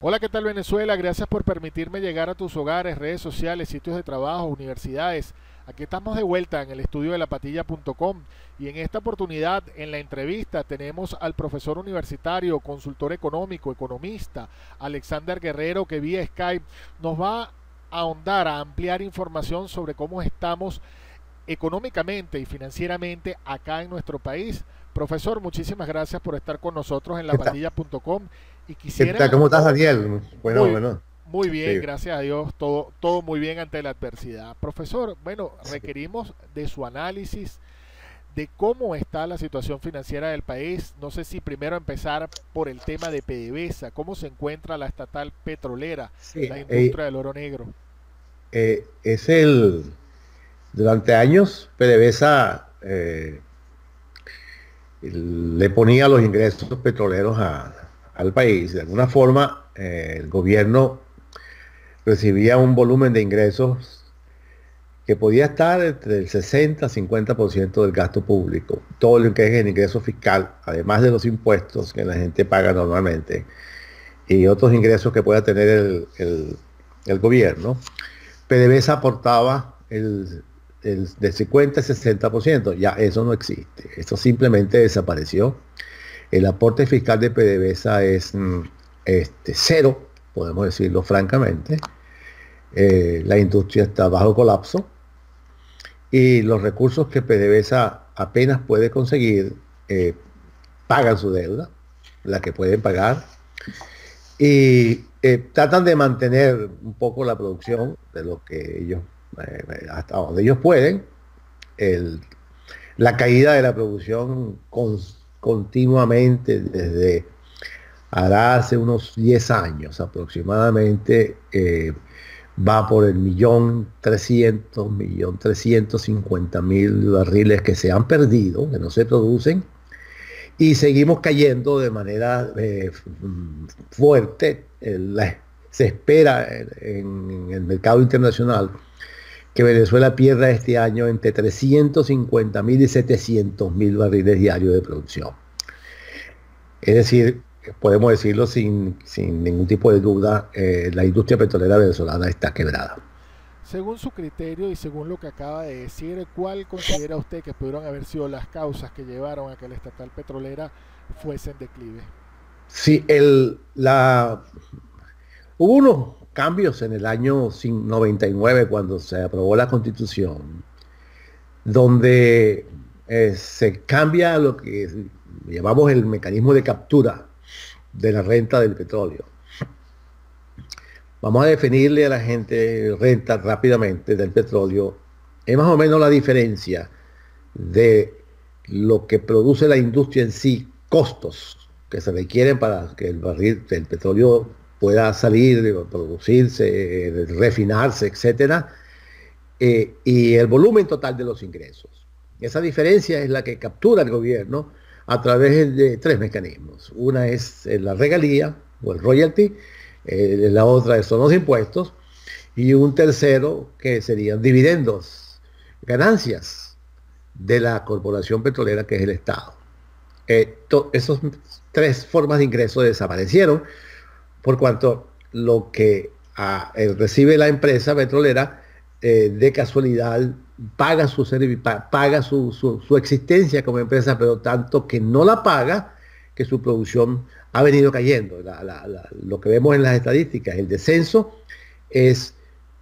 Hola, ¿qué tal Venezuela? Gracias por permitirme llegar a tus hogares, redes sociales, sitios de trabajo, universidades. Aquí estamos de vuelta en el estudio de lapatilla.com y en esta oportunidad, en la entrevista, tenemos al profesor universitario, consultor económico, economista, Alexander Guerrero, que vía Skype nos va a ahondar, a ampliar información sobre cómo estamos económicamente y financieramente acá en nuestro país. Profesor, muchísimas gracias por estar con nosotros en ¿Qué tal? lapatilla.com y ¿Qué tal? quisiera ¿Cómo estás, Daniel? Bueno, muy, bueno. muy bien, Sí, gracias a Dios, todo muy bien ante la adversidad. Profesor, bueno, sí. requerimos de su análisis de cómo está la situación financiera del país. No sé si primero empezar por el tema de PDVSA, cómo se encuentra la estatal petrolera, Sí, la industria del oro negro. es durante años PDVSA le ponía los ingresos petroleros al país. De alguna forma, el gobierno recibía un volumen de ingresos que podía estar entre el 60 y 50% del gasto público. Todo lo que es el ingreso fiscal, además de los impuestos que la gente paga normalmente y otros ingresos que pueda tener el gobierno. PDVSA aportaba el de 50 a 60%. Ya eso no existe. Eso simplemente desapareció. El aporte fiscal de PDVSA es cero, podemos decirlo francamente. La industria está bajo colapso y los recursos que PDVSA apenas puede conseguir eh, pagan su deuda, la que pueden pagar, y tratan de mantener un poco la producción de lo que ellos, hasta donde ellos pueden. El- la caída de la producción continuamente desde hará hace unos 10 años aproximadamente, va por el 1.300.000 barriles que se han perdido, que no se producen, y seguimos cayendo de manera fuerte. Se espera en el mercado internacional que Venezuela pierda este año entre 350.000 y 700.000 barriles diarios de producción. Es decir, podemos decirlo sin ningún tipo de duda, la industria petrolera venezolana está quebrada. Según su criterio y según lo que acaba de decir, ¿cuál considera usted que pudieron haber sido las causas que llevaron a que la estatal petrolera fuese en declive? Sí, hubo unos cambios en el año 99 cuando se aprobó la Constitución, donde se cambia lo que llamamos el mecanismo de captura de la renta del petróleo. Vamos a definirle a la gente renta rápidamente del petróleo. Es más o menos la diferencia de lo que produce la industria en sí, costos que se requieren para que el barril del petróleo pueda salir, producirse, refinarse, etcétera, y el volumen total de los ingresos. Esa diferencia es la que captura el gobierno a través de tres mecanismos. Una es la regalía o el royalty, la otra son los impuestos y un tercero que serían dividendos, ganancias de la corporación petrolera que es el Estado. Esas tres formas de ingreso desaparecieron por cuanto lo que recibe la empresa petrolera de casualidad paga su existencia como empresa, pero tanto que no la paga, que su producción ha venido cayendo. Lo que vemos en las estadísticas, el descenso es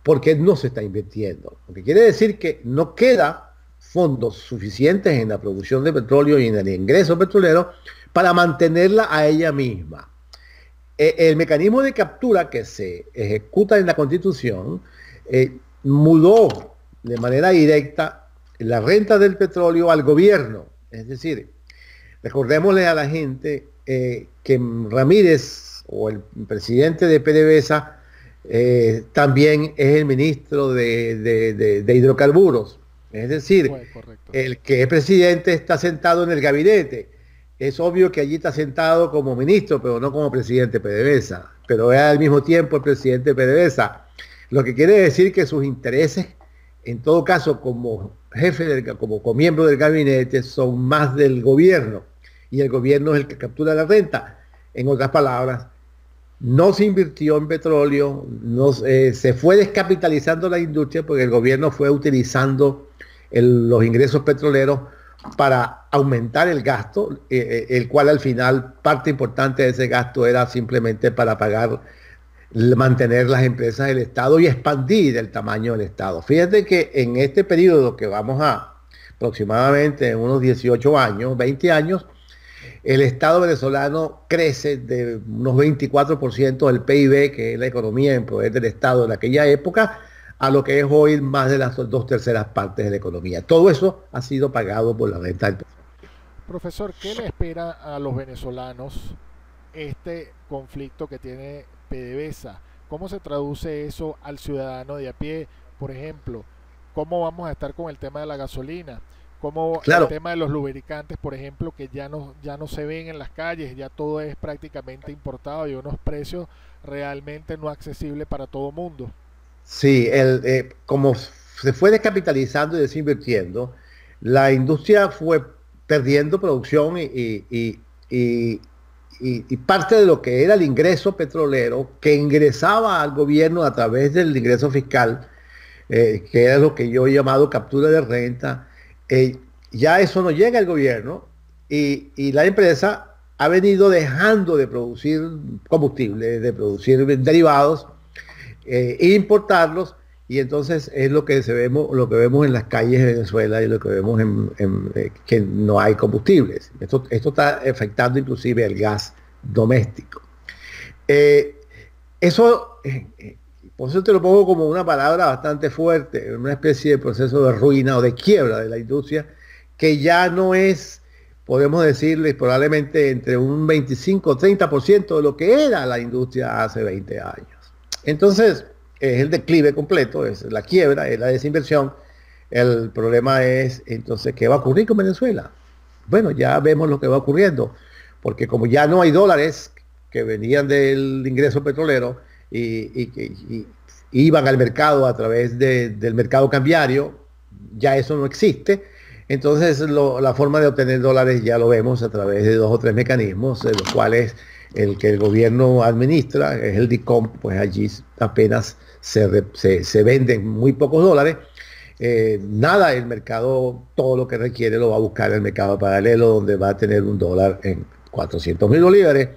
porque no se está invirtiendo. Lo que quiere decir que no queda fondos suficientes en la producción de petróleo y en el ingreso petrolero para mantenerla a ella misma. El mecanismo de captura que se ejecuta en la Constitución mudó de manera directa la renta del petróleo al gobierno. Es decir, recordémosle a la gente que Ramírez o el presidente de PDVSA también es el ministro de hidrocarburos. Es decir, Fue correcto. el que es presidente está sentado en el gabinete. Es obvio que allí está sentado como ministro, pero no como presidente de PDVSA. Pero es al mismo tiempo el presidente de PDVSA. Lo que quiere decir que sus intereses, en todo caso, como como miembro del gabinete, son más del gobierno. Y el gobierno es el que captura la renta. En otras palabras, no se invirtió en petróleo, no, se fue descapitalizando la industria porque el gobierno fue utilizando los ingresos petroleros para aumentar el gasto, el cual al final parte importante de ese gasto era simplemente para pagar, mantener las empresas del Estado y expandir el tamaño del Estado. Fíjate que en este periodo que vamos a aproximadamente unos 18 años, 20 años, el Estado venezolano crece de unos 24% del PIB, que es la economía en poder del Estado en aquella época, a lo que es hoy más de las 2/3 partes de la economía. Todo eso ha sido pagado por la renta del petróleo. Profesor, ¿qué le espera a los venezolanos este conflicto que tiene PDVSA? ¿Cómo se traduce eso al ciudadano de a pie? Por ejemplo, ¿cómo vamos a estar con el tema de la gasolina? ¿Cómo el Claro, tema de los lubricantes, por ejemplo, que ya no se ven en las calles, ya todo es prácticamente importado y unos precios realmente no accesibles para todo mundo? sí, como se fue descapitalizando y desinvirtiendo, la industria fue perdiendo producción y- y parte de lo que era el ingreso petrolero que ingresaba al gobierno a través del ingreso fiscal, que era lo que yo he llamado captura de renta, eh, ya eso no llega al gobierno y la empresa ha venido dejando de producir combustible, de producir derivados, importarlos, y entonces es lo que vemos en las calles de Venezuela y lo que vemos que no hay combustibles. Esto está afectando inclusive el gas doméstico. Eh, eso, por eso te lo pongo como una palabra bastante fuerte, una especie de proceso de ruina o de quiebra de la industria, que ya no es, podemos decirle, probablemente entre un 25 o 30% de lo que era la industria hace 20 años. Entonces, es el declive completo, es la quiebra, es la desinversión. El problema es, entonces, ¿qué va a ocurrir con Venezuela? Bueno, ya vemos lo que va ocurriendo, porque como ya no hay dólares que venían del ingreso petrolero y iban al mercado a través del mercado cambiario, ya eso no existe. Entonces, la forma de obtener dólares ya lo vemos a través de dos o tres mecanismos, de los cuales el que el gobierno administra, es el DICOM, pues allí apenas se venden muy pocos dólares. Nada, el mercado, todo lo que requiere lo va a buscar en el mercado paralelo, donde va a tener un dólar en 400.000 bolívares,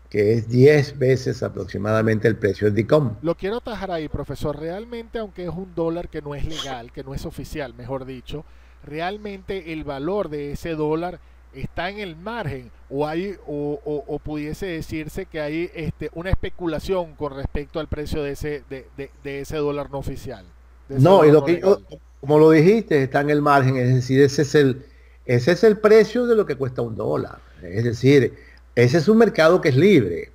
que es 10 veces aproximadamente el precio del DICOM. Lo quiero atajar ahí, profesor. Realmente, aunque es un dólar que no es legal, que no es oficial, mejor dicho, realmente el valor de ese dólar está en el margen o hay o pudiese decirse que hay una especulación con respecto al precio de ese dólar no oficial, de ese No, y dólar lo no que legal. como lo dijiste, está en el margen, es decir, ese es el precio de lo que cuesta un dólar. Es decir, ese es un mercado que es libre.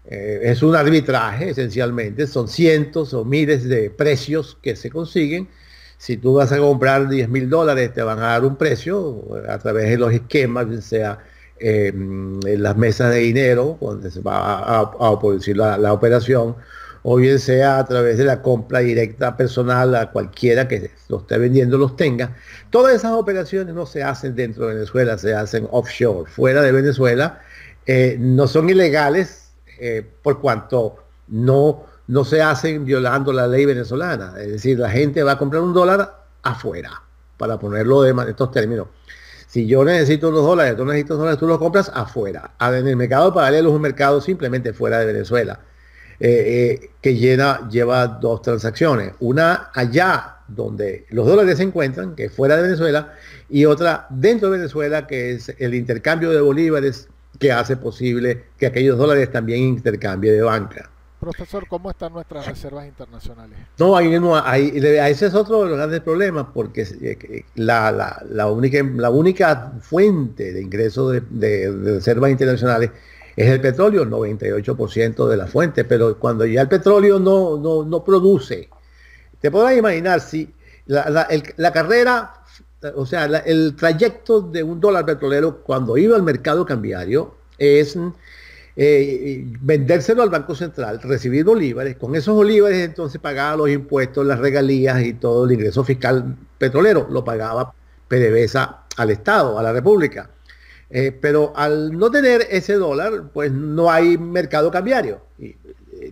Es un arbitraje, esencialmente, son cientos o miles de precios que se consiguen. Si tú vas a comprar 10.000 dólares, te van a dar un precio a través de los esquemas, sea en las mesas de dinero, donde se va a producir la operación, o bien sea a través de la compra directa personal a cualquiera que lo esté vendiendo, los tenga. Todas esas operaciones no se hacen dentro de Venezuela, se hacen offshore, fuera de Venezuela. No son ilegales, por cuanto no se hacen violando la ley venezolana. Es decir, la gente va a comprar un dólar afuera, para ponerlo de estos términos. Si yo necesito unos dólares, tú necesitas dólares, tú los compras afuera. En el mercado paralelo es un mercado simplemente fuera de Venezuela, que lleva dos transacciones. Una allá donde los dólares se encuentran, que es fuera de Venezuela, y otra dentro de Venezuela, que es el intercambio de bolívares, que hace posible que aquellos dólares también intercambien de banca. Profesor, ¿cómo están nuestras reservas internacionales? No, ese es otro de los grandes problemas, porque la única fuente de ingresos de reservas internacionales es el petróleo, el 98% de la fuente, pero cuando ya el petróleo no produce, te podrás imaginar si la carrera, o sea, el trayecto de un dólar petrolero cuando iba al mercado cambiario es vendérselo al Banco Central, recibir bolívares, con esos bolívares entonces pagaba los impuestos, las regalías y todo el ingreso fiscal petrolero, lo pagaba PDVSA al Estado, a la República. Pero al no tener ese dólar, pues no hay mercado cambiario.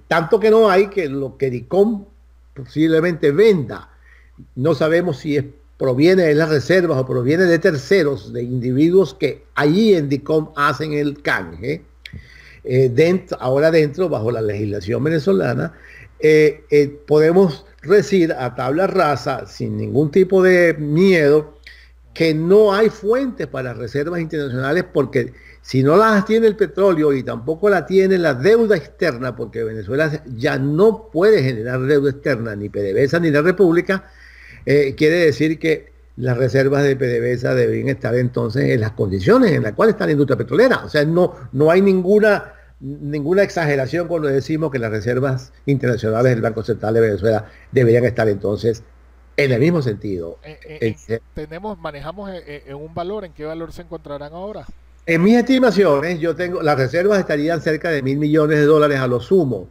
Tanto que no hay que lo que DICOM posiblemente venda, no sabemos si proviene de las reservas o proviene de terceros, de individuos que allí en DICOM hacen el canje. Ahora dentro, bajo la legislación venezolana, podemos decir a tabla rasa, sin ningún tipo de miedo, que no hay fuentes para reservas internacionales, porque si no las tiene el petróleo y tampoco la tiene la deuda externa, porque Venezuela ya no puede generar deuda externa, ni PDVSA ni la República, quiere decir que las reservas de PDVSA deberían estar entonces en las condiciones en las cuales está la industria petrolera. O sea, no hay ninguna exageración cuando decimos que las reservas internacionales del Banco Central de Venezuela deberían estar entonces en el mismo sentido. Manejamos en un valor. ¿En qué valor se encontrarán ahora? En mis estimaciones, las reservas estarían cerca de $1.000 millones a lo sumo.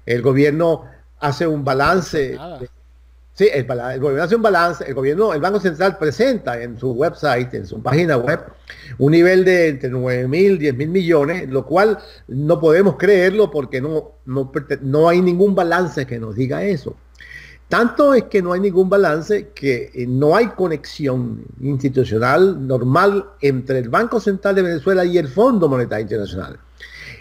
El gobierno hace un balance. Sí, el gobierno hace un balance. El Banco Central presenta en su website, en su página web, un nivel de entre 9.000 y 10.000 millones, lo cual no podemos creerlo porque no hay ningún balance que nos diga eso. Tanto es que no hay ningún balance que no hay conexión institucional normal entre el Banco Central de Venezuela y el Fondo Monetario Internacional.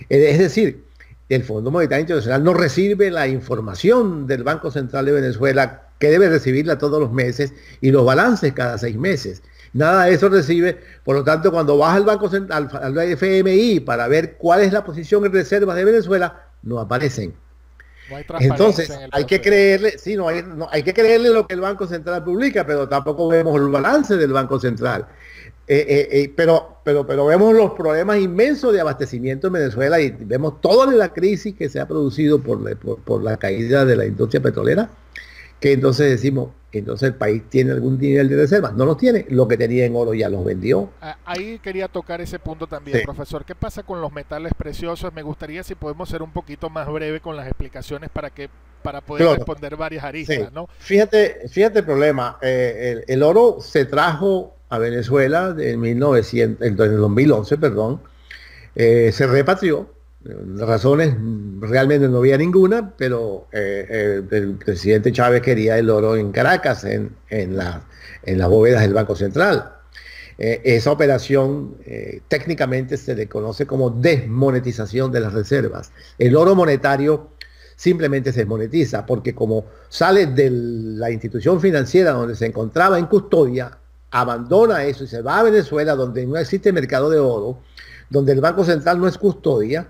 Es decir, el Fondo Monetario Internacional no recibe la información del Banco Central de Venezuela, que debe recibirla todos los meses, y los balances cada 6 meses. Nada de eso recibe. Por lo tanto, cuando vas al Banco Central, al FMI, para ver cuál es la posición en reservas de Venezuela, no aparecen. No hay Entonces, hay que creerle, hay que creerle lo que el Banco Central publica, pero tampoco vemos el balance del Banco Central. Pero vemos los problemas inmensos de abastecimiento en Venezuela y vemos toda la crisis que se ha producido por la caída de la industria petrolera, que entonces decimos, entonces el país tiene algún nivel de reservas. No los tiene. Lo que tenía en oro ya los vendió. Ahí quería tocar ese punto también, sí. Profesor. ¿Qué pasa con los metales preciosos? Me gustaría si podemos ser un poquito más breve con las explicaciones para poder responder varias aristas, sí. ¿No? Fíjate el problema. El oro se trajo a Venezuela en el 2011, perdón. Se repatrió. Razones realmente no había ninguna, pero el presidente Chávez quería el oro en Caracas, en las bóvedas del Banco Central. Esa operación técnicamente se le conoce como desmonetización de las reservas. El oro monetario simplemente se desmonetiza porque, como sale de la institución financiera donde se encontraba en custodia, abandona eso y se va a Venezuela, donde no existe mercado de oro, donde el Banco Central no es custodia.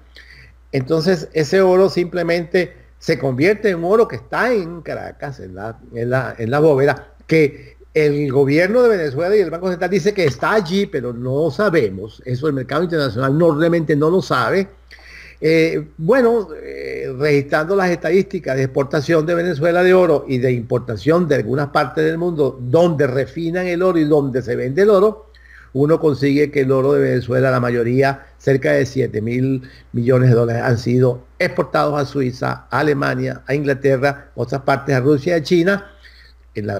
Entonces ese oro simplemente se convierte en oro que está en Caracas, en la bóveda, que el gobierno de Venezuela y el Banco Central dice que está allí, pero no sabemos. Eso el mercado internacional realmente no lo sabe. Registrando las estadísticas de exportación de Venezuela de oro y de importación de algunas partes del mundo donde refinan el oro y donde se vende el oro, uno consigue que el oro de Venezuela, la mayoría, cerca de $7.000 millones, han sido exportados a Suiza, a Alemania, a Inglaterra, otras partes, a Rusia y a China,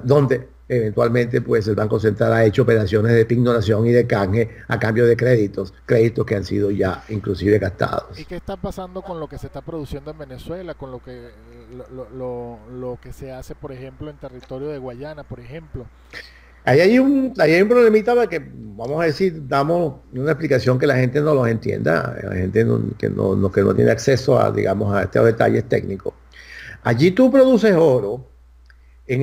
donde eventualmente pues el Banco Central ha hecho operaciones de pignoración y de canje a cambio de créditos que han sido ya inclusive gastados. ¿Y qué está pasando con lo que se está produciendo en Venezuela, con lo que se hace, por ejemplo, en territorio de Guayana, por ejemplo? Ahí hay un problemita que, vamos a decir, damos una explicación que la gente no los entienda, la gente que no tiene acceso a estos detalles técnicos. Allí tú produces oro, el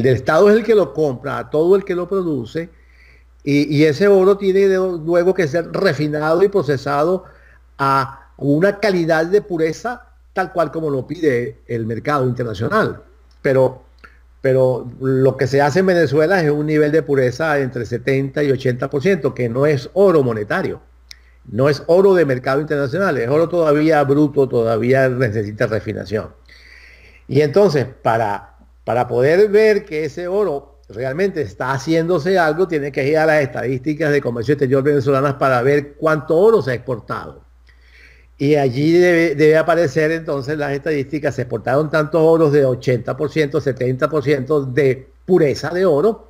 del Estado es el que lo compra, a todo el que lo produce, y ese oro tiene luego que ser refinado y procesado a una calidad de pureza tal cual como lo pide el mercado internacional. Pero lo que se hace en Venezuela es un nivel de pureza entre 70 y 80%, que no es oro monetario, no es oro de mercado internacional, es oro todavía bruto, todavía necesita refinación. Y entonces, para poder ver que ese oro realmente está haciéndose algo, tiene que ir a las estadísticas de comercio exterior venezolanas para ver cuánto oro se ha exportado. Y allí debe aparecer entonces las estadísticas. Se exportaron tantos oros de 80%, 70% de pureza de oro.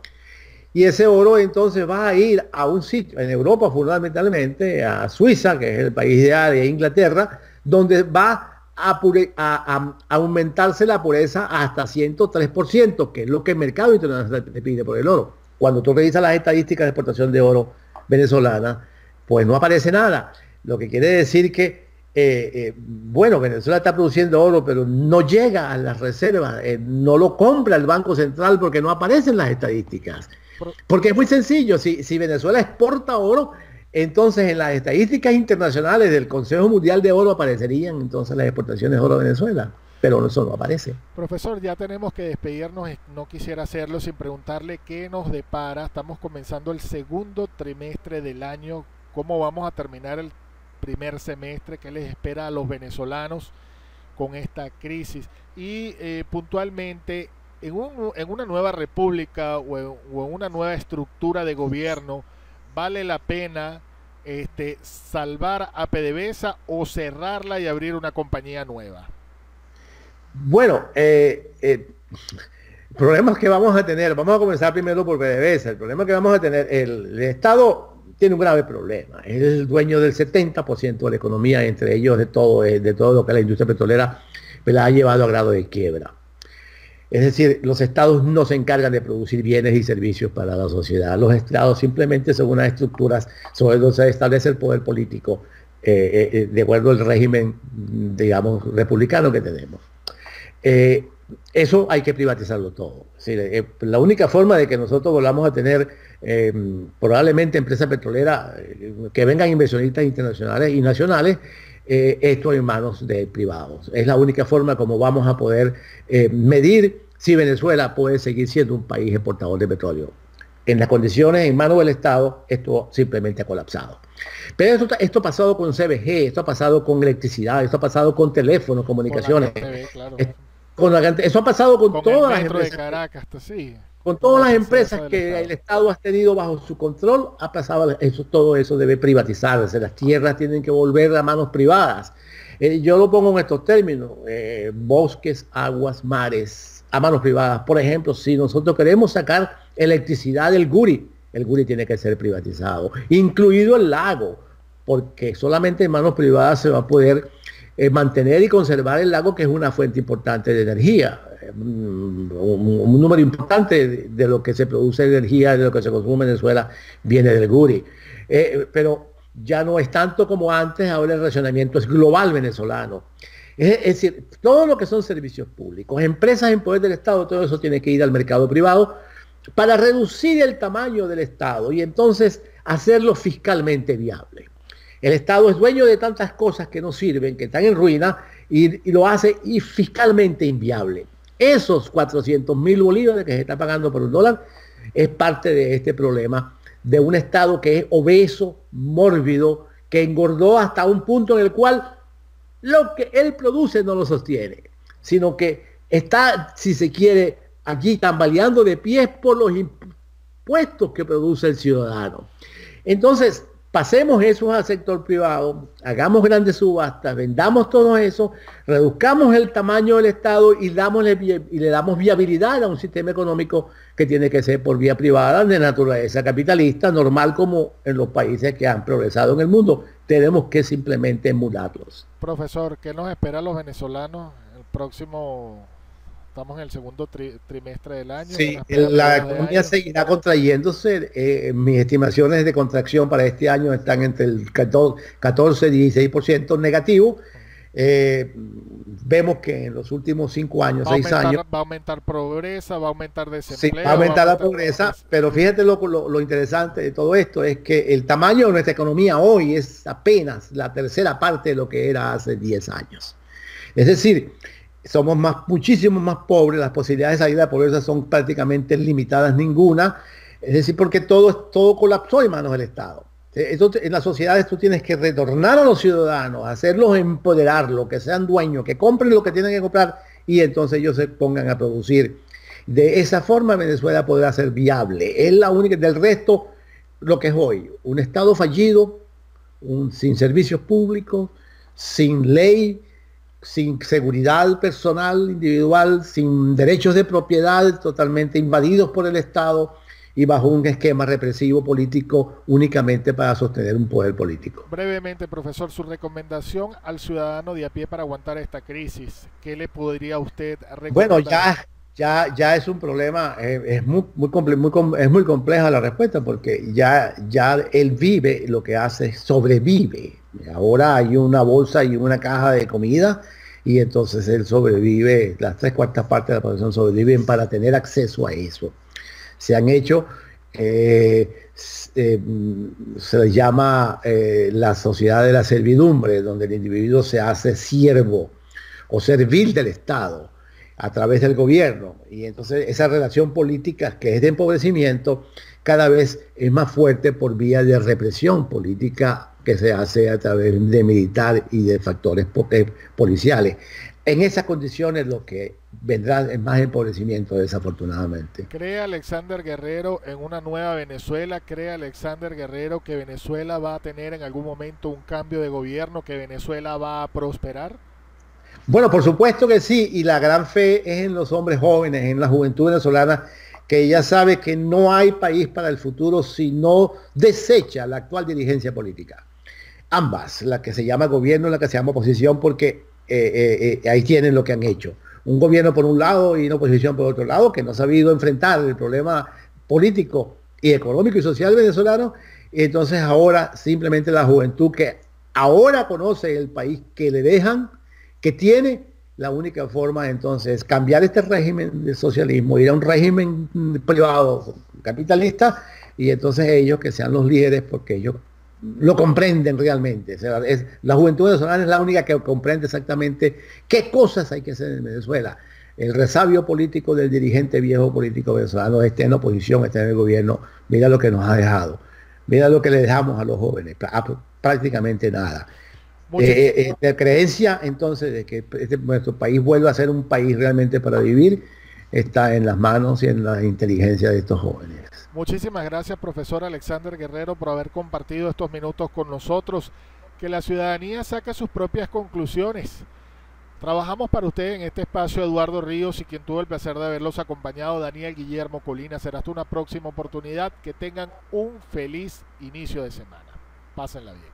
y ese oro entonces va a ir a un sitio, en Europa fundamentalmente, a Suiza, que es el país de Inglaterra, donde va a aumentarse la pureza hasta 103%, que es lo que el mercado internacional te pide por el oro. Cuando tú revisas las estadísticas de exportación de oro venezolana, pues no aparece nada. Lo que quiere decir que, bueno, Venezuela está produciendo oro, pero no llega a las reservas, no lo compra el Banco Central porque no aparecen las estadísticas. Porque es muy sencillo, si Venezuela exporta oro, entonces en las estadísticas internacionales del Consejo Mundial de Oro aparecerían entonces las exportaciones de oro a Venezuela, pero eso no aparece. Profesor, ya tenemos que despedirnos, no quisiera hacerlo sin preguntarle qué nos depara. Estamos comenzando el segundo trimestre del año, ¿cómo vamos a terminar el primer semestre? ¿Qué les espera a los venezolanos con esta crisis? Y puntualmente, en una nueva república o en una nueva estructura de gobierno, ¿vale la pena salvar a PDVSA o cerrarla y abrir una compañía nueva? Bueno, problemas que vamos a tener, vamos a comenzar primero por PDVSA. El problema que vamos a tener, el Estado tiene un grave problema. Es el dueño del 70% de la economía, entre ellos de todo lo que la industria petrolera la ha llevado a grado de quiebra. Es decir, los estados no se encargan de producir bienes y servicios para la sociedad. Los estados simplemente son unas estructuras sobre donde se establece el poder político de acuerdo al régimen, digamos, republicano que tenemos. Eso hay que privatizarlo todo. Es decir, la única forma de que nosotros volvamos a tener probablemente empresas petroleras que vengan inversionistas internacionales y nacionales, esto en manos de privados. Es la única forma como vamos a poder medir si Venezuela puede seguir siendo un país exportador de petróleo. En las condiciones en manos del Estado, esto simplemente ha colapsado. Pero esto ha pasado con CBG, esto ha pasado con electricidad, esto ha pasado con teléfonos, comunicaciones. TV, claro. Eso ha pasado con todas las empresas. De Caracas, sí. Con todas las empresas que el Estado ha tenido bajo su control, ha pasado eso, todo eso debe privatizarse. Las tierras tienen que volver a manos privadas. Yo lo pongo en estos términos: bosques, aguas, mares, a manos privadas. Por ejemplo, si nosotros queremos sacar electricidad del Guri, el Guri tiene que ser privatizado, incluido el lago, porque solamente en manos privadas se va a poder mantener y conservar el lago, que es una fuente importante de energía. Un número importante de lo que se produce de energía, de lo que se consume en Venezuela, viene del Guri. Pero ya no es tanto como antes, ahora el racionamiento es global venezolano. Es decir, todo lo que son servicios públicos, empresas en poder del Estado, todo eso tiene que ir al mercado privado para reducir el tamaño del Estado y entonces hacerlo fiscalmente viable. El Estado es dueño de tantas cosas que no sirven, que están en ruina, y lo hace fiscalmente inviable. Esos 400.000 bolívares que se está pagando por $1 es parte de este problema de un Estado que es obeso, mórbido, que engordó hasta un punto en el cual lo que él produce no lo sostiene, sino que está, si se quiere, aquí tambaleando de pies por los impuestos que produce el ciudadano. Entonces, pasemos eso al sector privado, hagamos grandes subastas, vendamos todo eso, reduzcamos el tamaño del Estado y le damos viabilidad a un sistema económico que tiene que ser por vía privada, de naturaleza capitalista, normal como en los países que han progresado en el mundo. Tenemos que simplemente emularlos. Profesor, ¿qué nos espera a los venezolanos el próximo? Estamos en el segundo trimestre del año. Sí, la economía seguirá contrayéndose. Mis estimaciones de contracción para este año están entre el 14 y 16% negativo. Vemos que en los últimos 5 años, 6 años... Va a aumentar pobreza, va a aumentar desempleo. Sí, va a aumentar la pobreza, pero fíjate lo interesante de todo esto es que el tamaño de nuestra economía hoy es apenas la tercera parte de lo que era hace 10 años. Es decir, somos muchísimo más pobres, las posibilidades de salir de la pobreza son prácticamente limitadas, ninguna, es decir, porque todo colapsó en manos del Estado. Entonces, en las sociedades tú tienes que retornar a los ciudadanos, hacerlos empoderarlos, que sean dueños, que compren lo que tienen que comprar y entonces ellos se pongan a producir. De esa forma Venezuela podrá ser viable. Es la única, del resto, lo que es hoy, un Estado fallido, sin servicios públicos, sin ley, sin seguridad personal, individual, sin derechos de propiedad, totalmente invadidos por el Estado, y bajo un esquema represivo político únicamente para sostener un poder político. Brevemente, profesor, su recomendación al ciudadano de a pie para aguantar esta crisis, ¿qué le podría usted recomendar? Bueno, ya es un problema, es es muy compleja la respuesta porque ya él vive, lo que hace es sobrevive. Ahora hay una bolsa y una caja de comida y entonces él sobrevive, las 3/4 de la población sobreviven para tener acceso a eso. Se han hecho, se les llama la sociedad de la servidumbre, donde el individuo se hace siervo o servil del Estado a través del gobierno. Y entonces esa relación política que es de empobrecimiento cada vez es más fuerte por vía de represión política que se hace a través de militar y de factores policiales. En esas condiciones lo que vendrá es más empobrecimiento, desafortunadamente. ¿Cree Alexander Guerrero en una nueva Venezuela? ¿Cree Alexander Guerrero que Venezuela va a tener en algún momento un cambio de gobierno, que Venezuela va a prosperar? Bueno, por supuesto que sí, y la gran fe es en los hombres jóvenes, en la juventud venezolana, que ya sabe que no hay país para el futuro si no desecha la actual dirigencia política. Ambas, la que se llama gobierno y la que se llama oposición, porque ahí tienen lo que han hecho. Un gobierno por un lado y una oposición por otro lado, que no ha sabido enfrentar el problema político y económico y social venezolano. Y entonces ahora simplemente la juventud que ahora conoce el país que le dejan, que tiene, la única forma entonces es cambiar este régimen de socialismo, ir a un régimen privado, capitalista, y entonces ellos que sean los líderes porque ellos lo comprenden realmente. O sea, la juventud venezolana es la única que comprende exactamente qué cosas hay que hacer en Venezuela. El resabio político del dirigente viejo político venezolano, esté en oposición, esté en el gobierno, mira lo que nos ha dejado. Mira lo que le dejamos a los jóvenes, prácticamente nada. La creencia entonces de que nuestro país vuelva a ser un país realmente para vivir está en las manos y en la inteligencia de estos jóvenes. Muchísimas gracias, profesor Alexander Guerrero, por haber compartido estos minutos con nosotros. Que la ciudadanía saque sus propias conclusiones. Trabajamos para usted en este espacio Eduardo Ríos y quien tuvo el placer de haberlos acompañado, Daniel Guillermo Colina. Será hasta una próxima oportunidad. Que tengan un feliz inicio de semana. Pásenla bien.